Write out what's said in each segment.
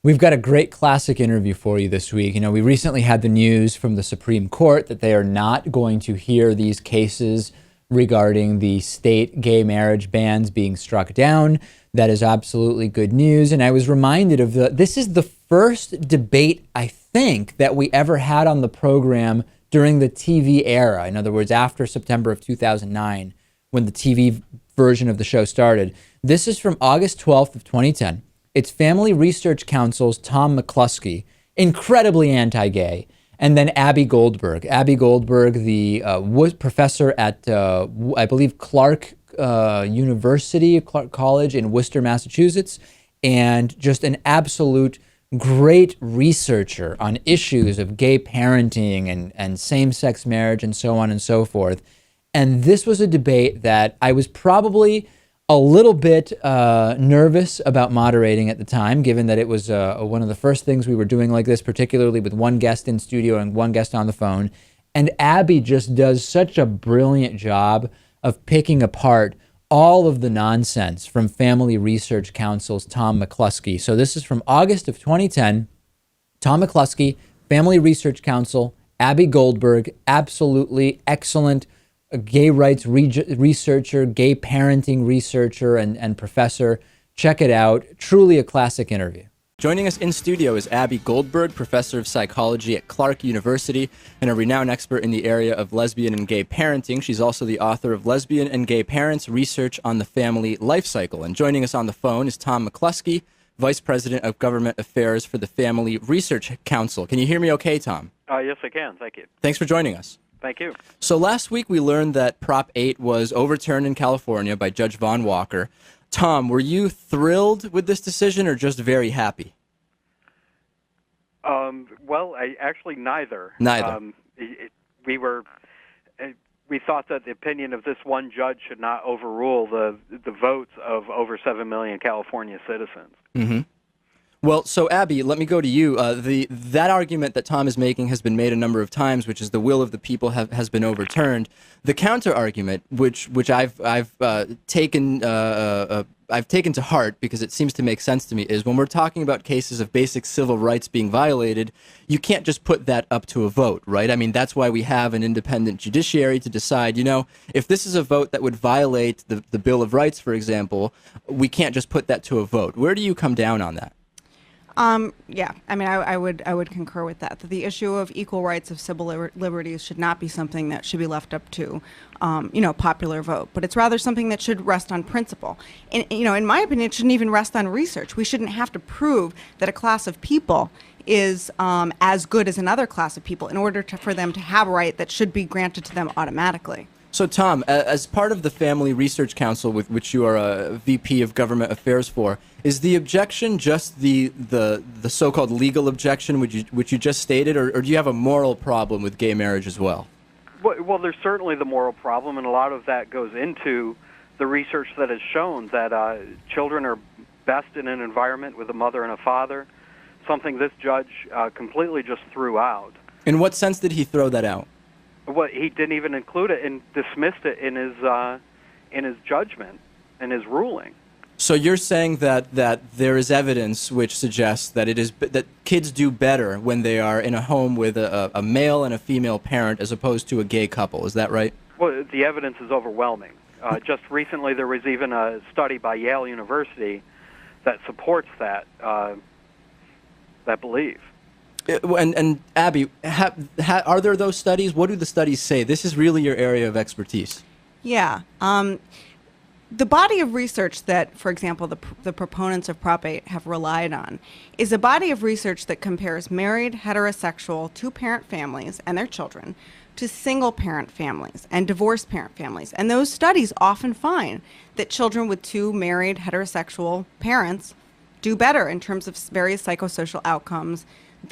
We've got a great classic interview for you this week. You know, we recently had the news from the Supreme Court that they are not going to hear these cases regarding the state gay marriage bans being struck down. That is absolutely good news. And I was reminded of this is the first debate, I think, that we ever had on the program during the TV era. In other words, after September of 2009, when the TV version of the show started. This is from August 12th of 2010. It's Family Research Council's Tom McClusky, incredibly anti-gay, and then Abbie Goldberg. Abbie Goldberg, the professor at, I believe, Clark University, Clark College in Worcester, Massachusetts, and just an absolute great researcher on issues of gay parenting and same-sex marriage and so on and so forth. And this was a debate that I was probably a little bit nervous about moderating at the time, given that it was one of the first things we were doing like this, particularly with one guest in studio and one guest on the phone. And Abbie just does such a brilliant job of picking apart all of the nonsense from Family Research Council's Tom McClusky. So this is from August of 2010. Tom McClusky, Family Research Council, Abbie Goldberg, absolutely excellent gay rights researcher, gay parenting researcher, and professor. Check it out. Truly a classic interview. Joining us in studio is Abbie Goldberg, professor of psychology at Clark University and a renowned expert in the area of lesbian and gay parenting. She's also the author of Lesbian and Gay Parents, Research on the Family Life Cycle. And joining us on the phone is Tom McClusky, Vice President of Government Affairs for the Family Research Council. Can you hear me okay, Tom? Yes, I can. Thank you. Thanks for joining us. Thank you. So last week we learned that Prop 8 was overturned in California by Judge Vaughn Walker. Tom, were you thrilled with this decision or just very happy? Well, actually neither. Neither. We thought that the opinion of this one judge should not overrule the votes of over 7 million California citizens. Mm-hmm. Well, so Abbie, let me go to you. That argument that Tom is making has been made a number of times, which is the will of the people has been overturned. The counter argument, which I've taken to heart because it seems to make sense to me, is when we're talking about cases of basic civil rights being violated, you can't just put that up to a vote, right? I mean, that's why we have an independent judiciary to decide, you know, if this is a vote that would violate the Bill of Rights, for example, we can't just put that to a vote. Where do you come down on that? Yeah, I mean, I would concur with that. That the issue of equal rights of civil liberties should not be something that should be left up to, popular vote, but it's rather something that should rest on principle. And, in my opinion, it shouldn't even rest on research. We shouldn't have to prove that a class of people is as good as another class of people in order for them to have a right that should be granted to them automatically. So, Tom, as part of the Family Research Council, with which you are a VP of Government Affairs for, is the objection just the so-called legal objection, which you just stated, or do you have a moral problem with gay marriage as well? Well, there's certainly the moral problem, and a lot of that goes into the research that has shown that children are best in an environment with a mother and a father, something this judge completely just threw out. In what sense did he throw that out? Well, he didn't even include it and dismissed it in his judgment, in his ruling. So you're saying that there is evidence which suggests that that kids do better when they are in a home with a male and a female parent as opposed to a gay couple. Is that right? Well, the evidence is overwhelming. Just recently, there was even a study by Yale University that supports that belief. And Abbie, are there those studies? What do the studies say? This is really your area of expertise. Yeah. The body of research that, for example, the proponents of Prop 8 have relied on is a body of research that compares married, heterosexual, two-parent families and their children to single-parent families and divorced parent families. And those studies often find that children with two married, heterosexual parents do better in terms of various psychosocial outcomes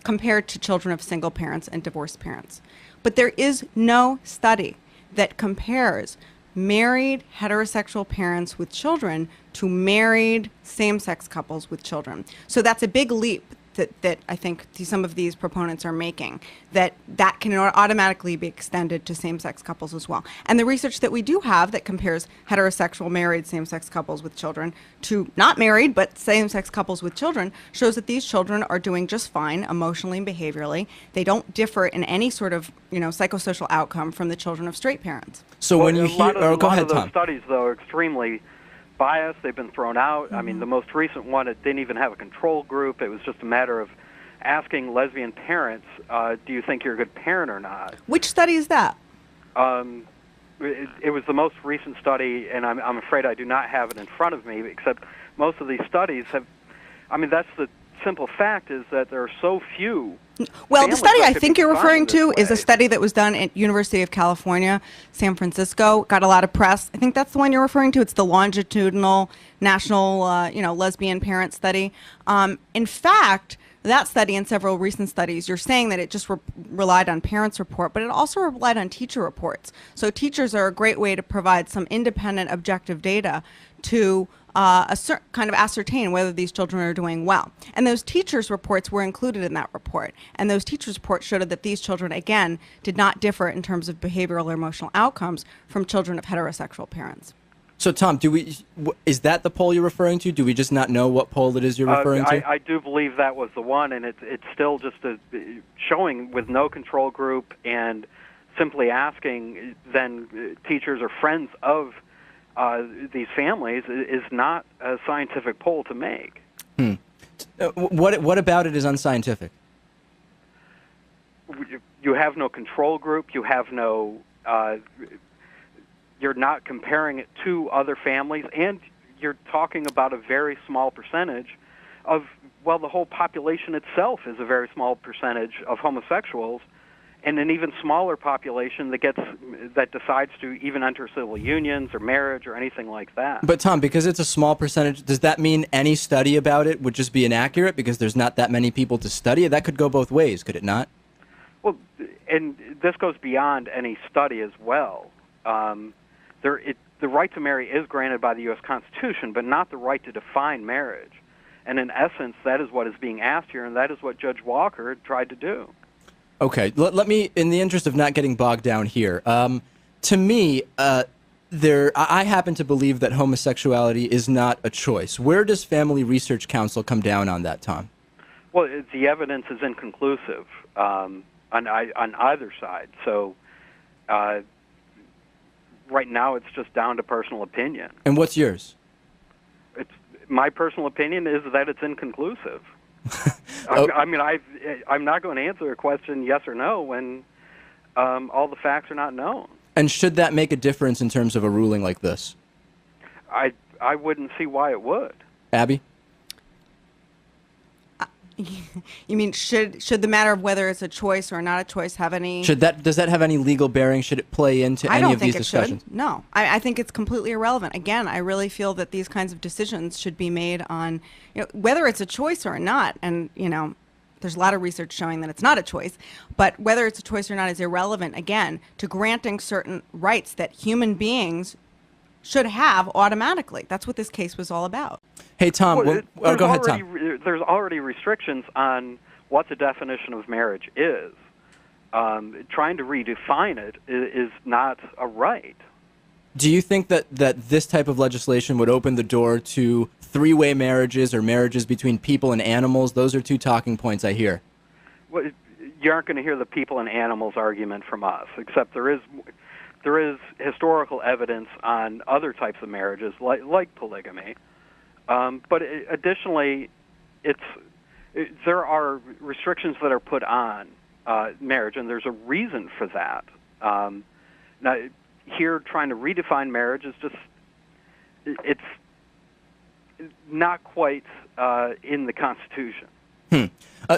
compared to children of single parents and divorced parents. But there is no study that compares married heterosexual parents with children to married same-sex couples with children. So that's a big leap that I think some of these proponents are making, that can automatically be extended to same-sex couples as well. And the research that we do have that compares heterosexual married same-sex couples with children to not married but same-sex couples with children shows that these children are doing just fine emotionally and behaviorally. They don't differ in any sort of psychosocial outcome from the children of straight parents. So when you hear, go ahead, those Tom. Studies though are extremely biased. They've been thrown out. I mean, the most recent one, it didn't even have a control group. It was just a matter of asking lesbian parents, do you think you're a good parent or not? Which study is that? It was the most recent study, and I'm afraid I do not have it in front of me, except most of these studies have, that's the simple fact is that there are so few. Well, the study I think you're referring to is a study that was done at University of California, San Francisco, got a lot of press. I think that's the one you're referring to. It's the longitudinal national, lesbian parent study. In fact, that study and several recent studies, you're saying that it just relied on parents' report, but it also relied on teacher reports. So teachers are a great way to provide some independent, objective data to kind of ascertain whether these children are doing well. And those teachers' reports were included in that report. And those teachers' reports showed that these children, again, did not differ in terms of behavioral or emotional outcomes from children of heterosexual parents. So, Tom, is that the poll you're referring to? Do we just not know what poll it is you're referring to? I do believe that was the one, and it's still just showing with no control group and simply asking then teachers or friends of these families is not a scientific poll to make. What about it is unscientific? You have no control group. You have no. You're not comparing it to other families, and you're talking about a very small percentage of. Well, the whole population itself is a very small percentage of homosexuals, and an even smaller population that decides to even enter civil unions or marriage or anything like that. But Tom, because it's a small percentage, does that mean any study about it would just be inaccurate because there's not that many people to study it? That could go both ways, could it not? Well, and this goes beyond any study as well. The right to marry is granted by the U.S. Constitution, but not the right to define marriage. And in essence, that is what is being asked here, and that is what Judge Walker tried to do. Okay, let me, in the interest of not getting bogged down here, to me, I happen to believe that homosexuality is not a choice. Where does Family Research Council come down on that, Tom? Well, the evidence is inconclusive on either side. So right now it's just down to personal opinion. And what's yours? My personal opinion is that it's inconclusive. I'm not going to answer a question yes or no when all the facts are not known. And should that make a difference in terms of a ruling like this? I wouldn't see why it would. Abbie? You mean should the matter of whether it's a choice or not a choice have any? Does that have any legal bearing? Should it play into any of these discussions? Should. No, I think it's completely irrelevant. Again, I really feel that these kinds of decisions should be made on whether it's a choice or not. And there's a lot of research showing that it's not a choice, but whether it's a choice or not is irrelevant. Again, to granting certain rights that human beings should have automatically. That's what this case was all about. Hey, Tom, go ahead, Tom. There's already restrictions on what the definition of marriage is. Trying to redefine it is not a right. Do you think that this type of legislation would open the door to three-way marriages or marriages between people and animals? Those are two talking points I hear. Well, you aren't going to hear the people and animals argument from us, except there is historical evidence on other types of marriages, like polygamy. But additionally, there are restrictions that are put on marriage, and there's a reason for that. Now, here, trying to redefine marriage is it's not quite in the Constitution.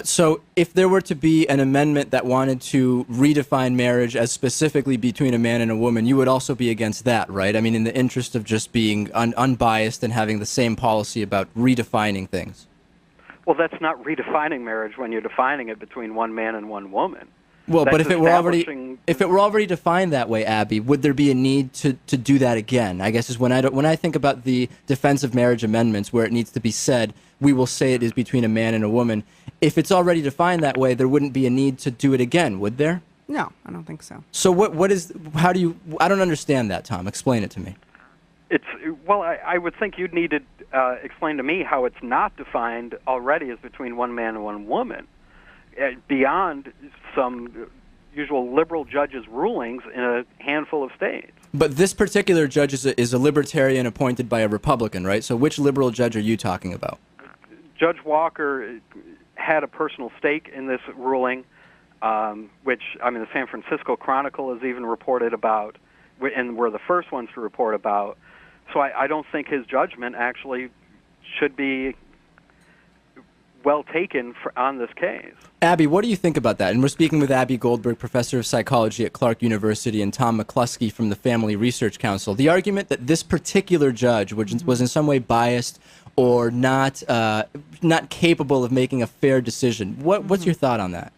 So if there were to be an amendment that wanted to redefine marriage as specifically between a man and a woman, you would also be against that, right? I mean, in the interest of just being unbiased and having the same policy about redefining things. Well, that's not redefining marriage when you're defining it between one man and one woman. Well, but if it were establishing- already defined that way, Abbie, would there be a need to do that again? I guess is when I think about the Defense of Marriage amendments, where it needs to be said, we will say it is between a man and a woman. If it's already defined that way, there wouldn't be a need to do it again, would there? No, I don't think so. So I don't understand that, Tom. Explain it to me. I would think you'd need to explain to me how it's not defined already as between one man and one woman, beyond some usual liberal judges' rulings in a handful of states. But this particular judge is a libertarian appointed by a Republican, right? So which liberal judge are you talking about? Judge Walker had a personal stake in this ruling, which, the San Francisco Chronicle has even reported about, and we're the first ones to report about. So I don't think his judgment actually should be well taken on this case. Abbie, what do you think about that? And we're speaking with Abbie Goldberg, professor of psychology at Clark University, and Tom McClusky from the Family Research Council. The argument that this particular judge was in some way biased or not capable of making a fair decision. What's your thought on that?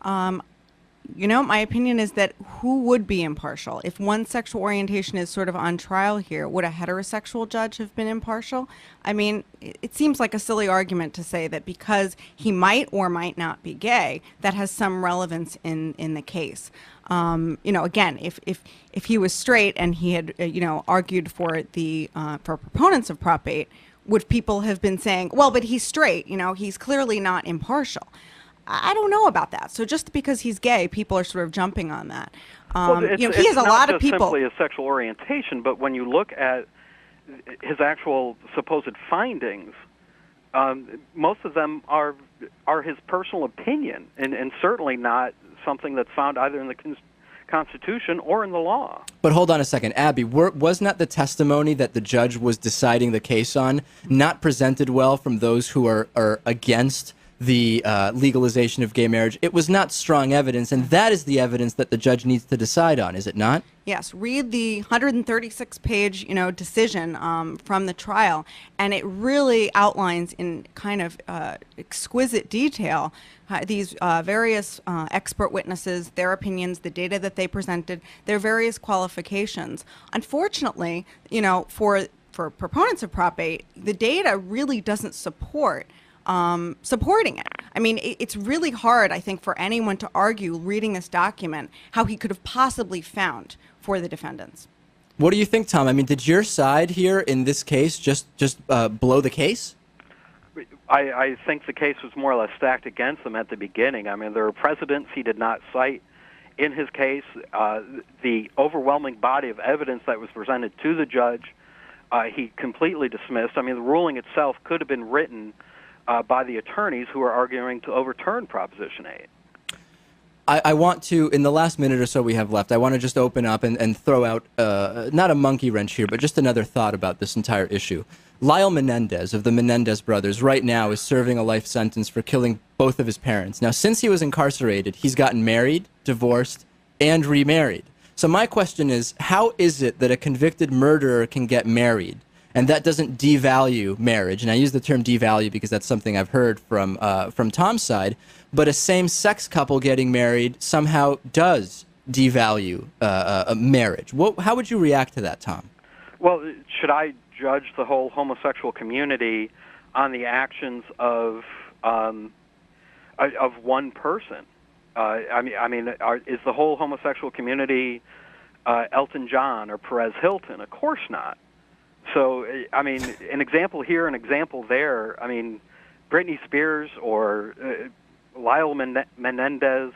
My opinion is that who would be impartial? If one sexual orientation is sort of on trial here, would a heterosexual judge have been impartial? I mean, it seems like a silly argument to say that because he might or might not be gay, that has some relevance in the case. Again, if he was straight and he had, argued for for proponents of Prop 8, would people have been saying, well, but he's straight, he's clearly not impartial? I don't know about that. So just because he's gay, people are sort of jumping on that. He has a lot of people. It's not simply a sexual orientation, but when you look at his actual supposed findings, most of them are his personal opinion, and certainly not something that's found either in the Constitution or in the law. But hold on a second, Abbie, was not the testimony that the judge was deciding the case on not presented well from those who are against the legalization of gay marriage? It was not strong evidence, and that is the evidence that the judge needs to decide on, is it not? Yes, read the 136-page, decision from the trial, and it really outlines in kind of exquisite detail these various expert witnesses, their opinions, the data that they presented, their various qualifications. Unfortunately, for proponents of Prop 8, the data really doesn't support supporting it. I mean, it's really hard, I think, for anyone to argue, reading this document, how he could have possibly found for the defendants. What do you think, Tom? I mean, did your side here in this case just blow the case? I think the case was more or less stacked against him at the beginning. I mean, there are precedents he did not cite in his case. The overwhelming body of evidence that was presented to the judge, he completely dismissed. I mean, the ruling itself could have been written by the attorneys who are arguing to overturn Proposition 8. I want to, in the last minute or so we have left, I want to just open up and throw out, not a monkey wrench here, but just another thought about this entire issue. Lyle Menendez of the Menendez brothers right now is serving a life sentence for killing both of his parents. Now, since he was incarcerated, he's gotten married, divorced, and remarried. So my question is, how is it that a convicted murderer can get married? And that doesn't devalue marriage. And I use the term devalue because that's something I've heard from Tom's side. But a same-sex couple getting married somehow does devalue a marriage. How would you react to that, Tom? Well, should I judge the whole homosexual community on the actions of one person? Is the whole homosexual community Elton John or Perez Hilton? Of course not. So, I mean, an example here, an example there. I mean, Britney Spears or Lyle Menendez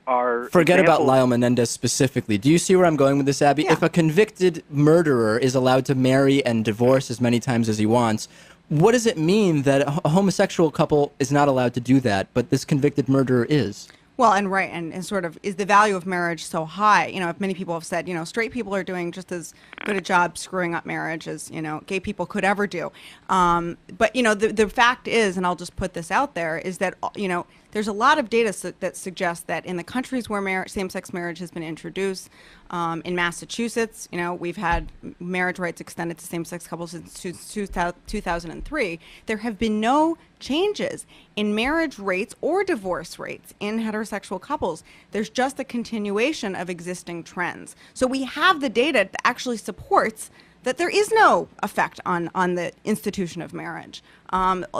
are... Forget about Lyle Menendez specifically. Do you see where I'm going with this, Abbie? Yeah. If a convicted murderer is allowed to marry and divorce as many times as he wants, what does it mean that a homosexual couple is not allowed to do that, but this convicted murderer is? Well, and sort of, is the value of marriage so high? If many people have said, straight people are doing just as good a job screwing up marriage as, gay people could ever do. But, the fact is, and I'll just put this out there, is that, there's a lot of data that suggests that in the countries where same-sex marriage has been introduced, in Massachusetts, we've had marriage rights extended to same-sex couples since 2003. There have been no changes in marriage rates or divorce rates in heterosexual couples. There's just a continuation of existing trends. So we have the data that actually supports that there is no effect on the institution of marriage.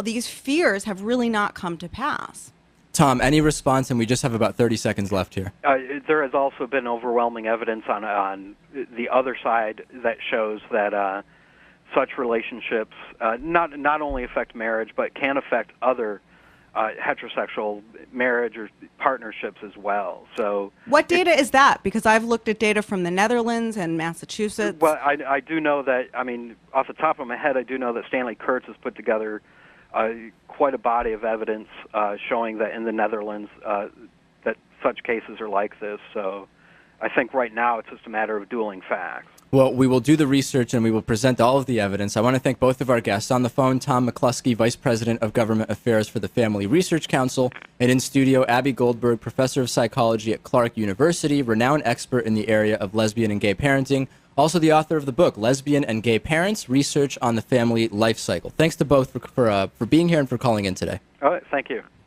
These fears have really not come to pass. Tom, any response? And we just have about 30 seconds left here. There has also been overwhelming evidence on the other side that shows that such relationships not only affect marriage, but can affect other heterosexual marriage or partnerships as well. So, what data is that? Because I've looked at data from the Netherlands and Massachusetts. Well, I do know that, I mean, off the top of my head, I do know that Stanley Kurtz has put together quite a body of evidence showing that in the Netherlands that such cases are like this. So I think right now it's just a matter of dueling facts. Well, we will do the research and we will present all of the evidence. I want to thank both of our guests. On the phone, Tom McClusky, Vice President of Government Affairs for the Family Research Council, and in studio, Abbie Goldberg, Professor of Psychology at Clark University, renowned expert in the area of lesbian and gay parenting, also the author of the book, Lesbian and Gay Parents, Research on the Family Life Cycle. Thanks to both for being here and for calling in today. All right, thank you.